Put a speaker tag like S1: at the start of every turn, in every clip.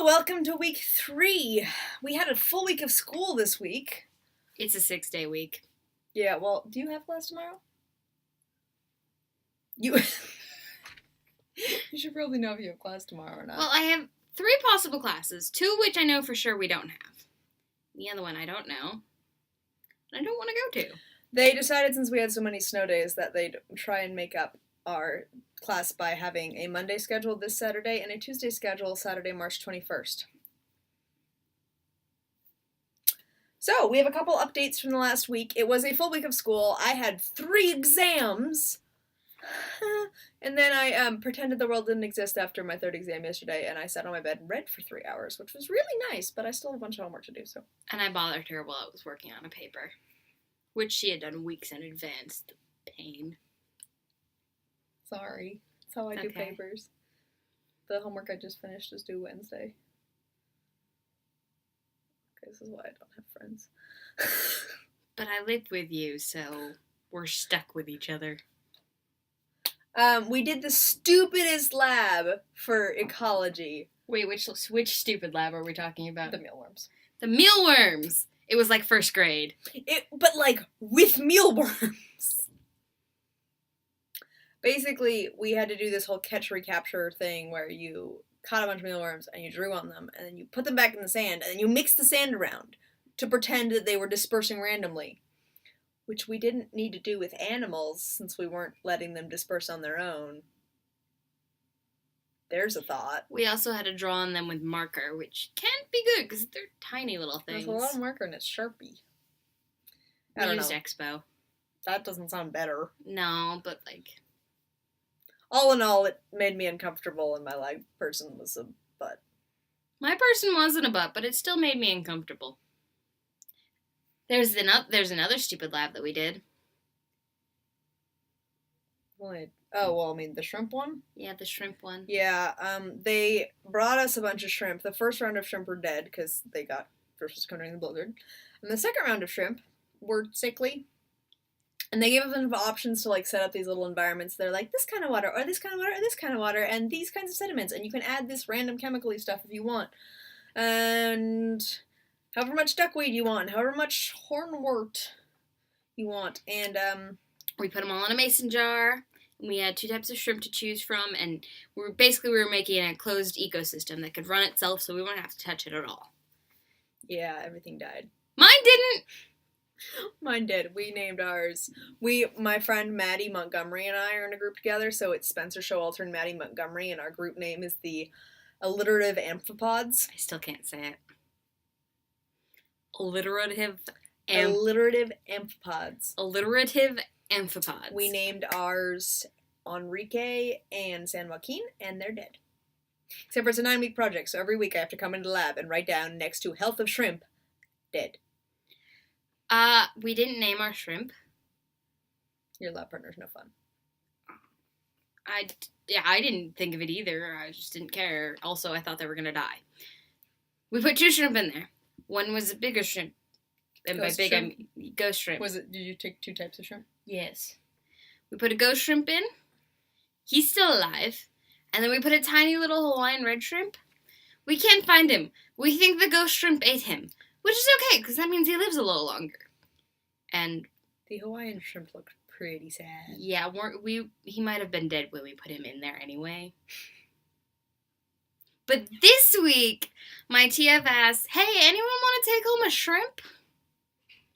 S1: So, welcome to week 3. We had a full week of school this week.
S2: It's a 6-day week.
S1: Yeah, well, do you have class tomorrow? You should probably know if you have class tomorrow or not.
S2: Well, I have 3 possible classes, 2 of which I know for sure we don't have. The other one I don't know. And I don't want to go to.
S1: They decided since we had so many snow days that they'd try and make up our class by having a Monday schedule this Saturday and a Tuesday schedule Saturday, March 21st. So, we have a couple updates from the last week. It was a full week of school. I had 3 exams. And then I pretended the world didn't exist after my 3rd exam yesterday, and I sat on my bed and read for 3 hours, which was really nice, but I still have a bunch of homework to do, so.
S2: And I bothered her while I was working on a paper, which she had done weeks in advance. The pain.
S1: Sorry. That's how I do papers. The homework I just finished is due Wednesday. Okay, this is why I don't have friends.
S2: But I live with you, so we're stuck with each other.
S1: We did the stupidest lab for ecology.
S2: Wait, which stupid lab are we talking about?
S1: The mealworms.
S2: The mealworms! It was like 1st grade.
S1: But like, with mealworms. Basically, we had to do this whole catch-recapture thing where you caught a bunch of mealworms and you drew on them, and then you put them back in the sand, and then you mixed the sand around to pretend that they were dispersing randomly. Which we didn't need to do with animals, since we weren't letting them disperse on their own. There's a thought.
S2: We also had to draw on them with marker, which can't be good, because they're tiny little things.
S1: There's a lot of marker and it's Sharpie. I
S2: We
S1: don't
S2: used
S1: know.
S2: Expo.
S1: That doesn't sound better.
S2: No, but like...
S1: All in all, it made me uncomfortable, and my leg person was a butt.
S2: My person wasn't a butt, but it still made me uncomfortable. There's another stupid lab that we did.
S1: Wait. Oh, well, I mean, the shrimp one?
S2: Yeah, the shrimp one.
S1: Yeah, they brought us a bunch of shrimp. The first round of shrimp were dead, because they got first country in the blizzard. And the second round of shrimp were sickly. And they gave us a bunch of options to, like, set up these little environments. They're like, this kind of water, or this kind of water, or this kind of water, and these kinds of sediments. And you can add this random chemical-y stuff if you want. And however much duckweed you want, however much hornwort you want. And,
S2: we put them all in a mason jar. And we had 2 types of shrimp to choose from. And we were making a closed ecosystem that could run itself, so we wouldn't have to touch it at all.
S1: yeah, everything died.
S2: Mine didn't!
S1: Mine did. We named ours. My friend Maddie Montgomery and I are in a group together, so it's Spencer Showalter and Maddie Montgomery, and our group name is the Alliterative Amphipods.
S2: I still can't say it. Alliterative
S1: Amphipods.
S2: Alliterative amphipods.
S1: We named ours Enrique and San Joaquin, and they're dead. Except for it's a 9-week project, so every week I have to come into the lab and write down next to health of shrimp, dead.
S2: We didn't name our shrimp.
S1: Your lab partner's no fun.
S2: I didn't think of it either. I just didn't care. Also, I thought they were going to die. We put 2 shrimp in there. One was a bigger shrimp. And by big,
S1: shrimp?
S2: I mean ghost shrimp.
S1: Did you take 2 types of shrimp?
S2: Yes. We put a ghost shrimp in. He's still alive. And then we put a tiny little Hawaiian red shrimp. We can't find him. We think the ghost shrimp ate him. Which is okay, because that means he lives a little longer. And
S1: the Hawaiian shrimp looked pretty sad.
S2: Yeah, he might have been dead when we put him in there anyway. But this week, my TF asked, hey, anyone want to take home a shrimp?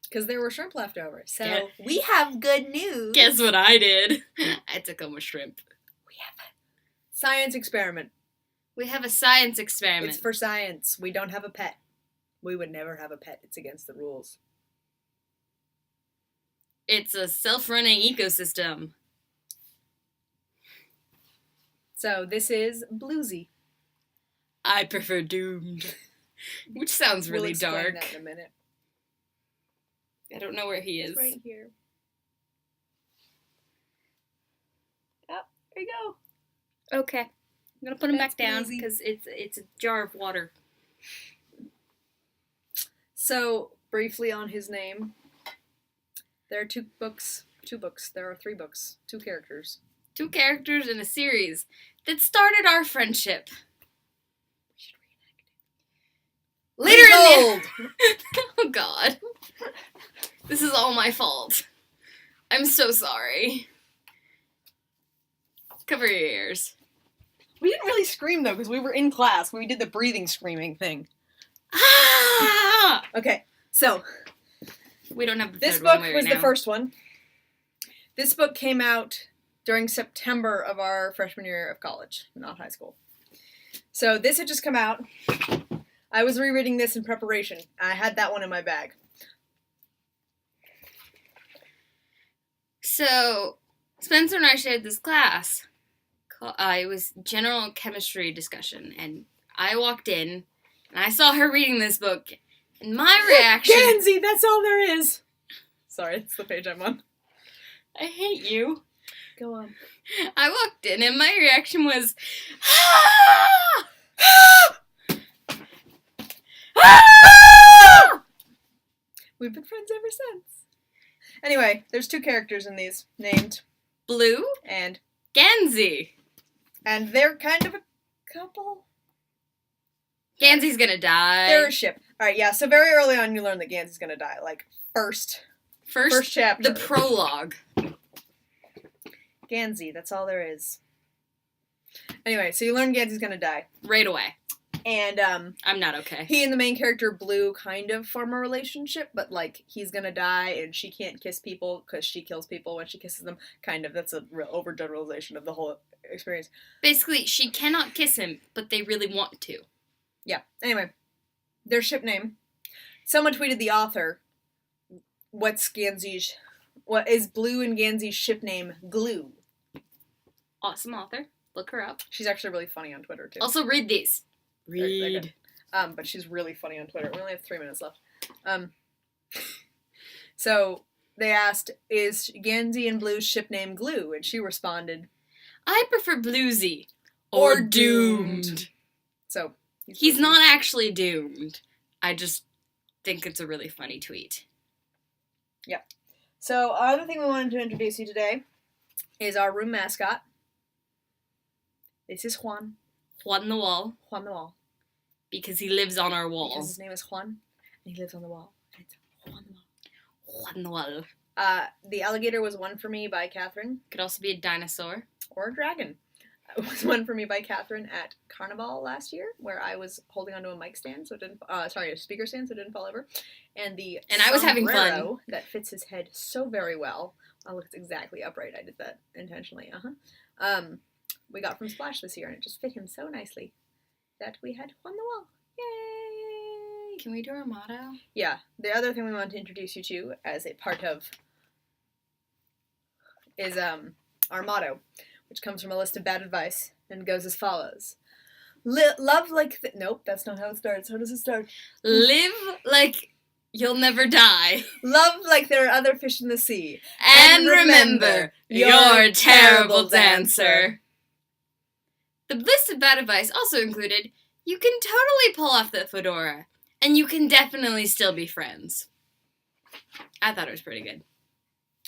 S1: Because there were shrimp left over. So, we have good news.
S2: Guess what I did? I took home a shrimp.
S1: We have a science experiment.
S2: We have a science experiment.
S1: It's for science. We don't have a pet. We would never have a pet. It's against the rules.
S2: It's a self-running ecosystem.
S1: So, this is Bluesey.
S2: I prefer Doomed. Which sounds really
S1: we'll
S2: dark.
S1: That in a minute.
S2: I don't know where he is.
S1: It's right here. Oh, there you go.
S2: Okay. I'm going to put him back down because it's a jar of water.
S1: So, briefly on his name, there are 2 books. There are 3 books. 2 characters.
S2: 2 characters in a series that started our friendship.
S1: old.
S2: Oh, God. This is all my fault. I'm so sorry. Cover your ears.
S1: We didn't really scream, though, because we were in class. We did the breathing screaming thing.
S2: Ah!
S1: Okay, so
S2: We don't have the
S1: this
S2: third
S1: book
S2: one right
S1: was
S2: now.
S1: the first one. This book came out during September of our freshman year of college, not high school. So this had just come out. I was rereading this in preparation. I had that one in my bag.
S2: So, Spencer and I shared this class. It was general chemistry discussion, and I walked in, and I saw her reading this book, and my reaction...
S1: Gansey, that's all there is! Sorry, that's the page I'm on.
S2: I hate you.
S1: Go on.
S2: I walked in, and my reaction was...
S1: We've been friends ever since. Anyway, there's two characters in these, named
S2: Blue
S1: and
S2: Gansey.
S1: And they're kind of a couple.
S2: Gansey's gonna die.
S1: They're a ship. Alright, yeah, so very early on you learn that Gansey's gonna die. Like, first chapter.
S2: The prologue.
S1: Gansey, that's all there is. Anyway, so you learn Gansey's gonna die.
S2: Right away.
S1: And,
S2: I'm not okay.
S1: he and the main character, Blue, kind of form a relationship, but, like, he's gonna die and she can't kiss people because she kills people when she kisses them. Kind of. That's a real overgeneralization of the whole experience.
S2: Basically, she cannot kiss him, but they really want to.
S1: Yeah. Anyway, their ship name. Someone tweeted the author, what is Blue and Gansey's ship name? Glue.
S2: Awesome author. Look her up.
S1: She's actually really funny on Twitter, too.
S2: Also, read these.
S1: They're good. But she's really funny on Twitter. We only have 3 minutes left. So they asked, is Gansey and Blue's ship name Glue? And she responded,
S2: I prefer Bluesey.
S1: Or Doomed. So
S2: he's not actually doomed. I just think it's a really funny tweet.
S1: Yeah. So other thing we wanted to introduce you today is our room mascot. This is Juan.
S2: Juan the Wall.
S1: Juan the Wall.
S2: Because he lives on our wall.
S1: Because his name is Juan, and he lives on the wall. And it's Juan the Wall.
S2: Juan the Wall.
S1: The alligator was won for me by Catherine.
S2: Could also be a dinosaur.
S1: Or a dragon. It was won for me by Catherine at Carnival last year, where I was holding onto a mic stand, so it didn't, a speaker stand, so it didn't fall over. And
S2: I was having fun.
S1: sombrero that fits his head so very well. Oh, look, it's exactly upright. I did that intentionally. We got from Splash this year, and it just fit him so nicely that we had Juan the Wall. Yay!
S2: Can we do our motto?
S1: Yeah. The other thing we want to introduce you to as a part of is our motto, which comes from a list of bad advice and goes as follows. Love like... Nope, that's not how it starts. How does it start?
S2: Live like you'll never die.
S1: Love like there are other fish in the sea.
S2: And remember, you're a terrible dancer. The list of bad advice also included, you can totally pull off the fedora, and you can definitely still be friends. I thought it was pretty good.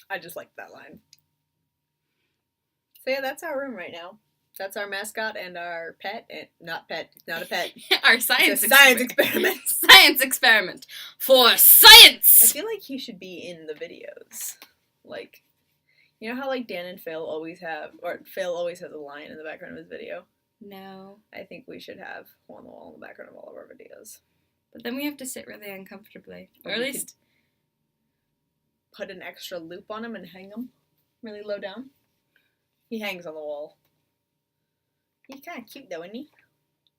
S1: I just liked that line. So yeah, that's our room right now. That's our mascot and our pet. Not a pet.
S2: Our science
S1: experiment.
S2: Science experiment. For science!
S1: I feel like he should be in the videos. Like, you know how like Dan and Phil always have, or Phil always has a line in the background of his video?
S2: No.
S1: I think we should have on the wall in the background of all of our videos.
S2: But then we have to sit really uncomfortably. Or
S1: Or
S2: at
S1: we
S2: least...
S1: Put an extra loop on him and hang him really low down. He hangs on the wall. He's kind of cute though, isn't he?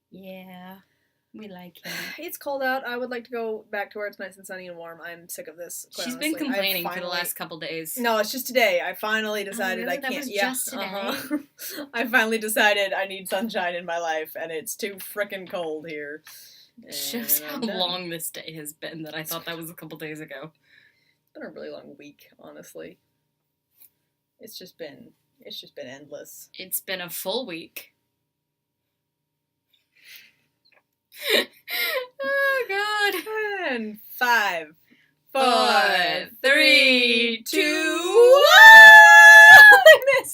S2: Yeah. We like him.
S1: It's cold out. I would like to go back to where it's nice and sunny and warm. I'm sick of this.
S2: She's been complaining for the last couple days.
S1: No, it's just today. I finally decided
S2: really?
S1: I can't.
S2: That was
S1: Yeah,
S2: just today?
S1: I finally decided I need sunshine in my life, and it's too frickin' cold here.
S2: It shows
S1: And
S2: how
S1: I'm done.
S2: long this day has been that I thought that was a couple days ago.
S1: It's been a really long week, honestly. It's just been endless.
S2: It's been a full week. Oh, God.
S1: And 5, 4,
S2: 4, 3, 2,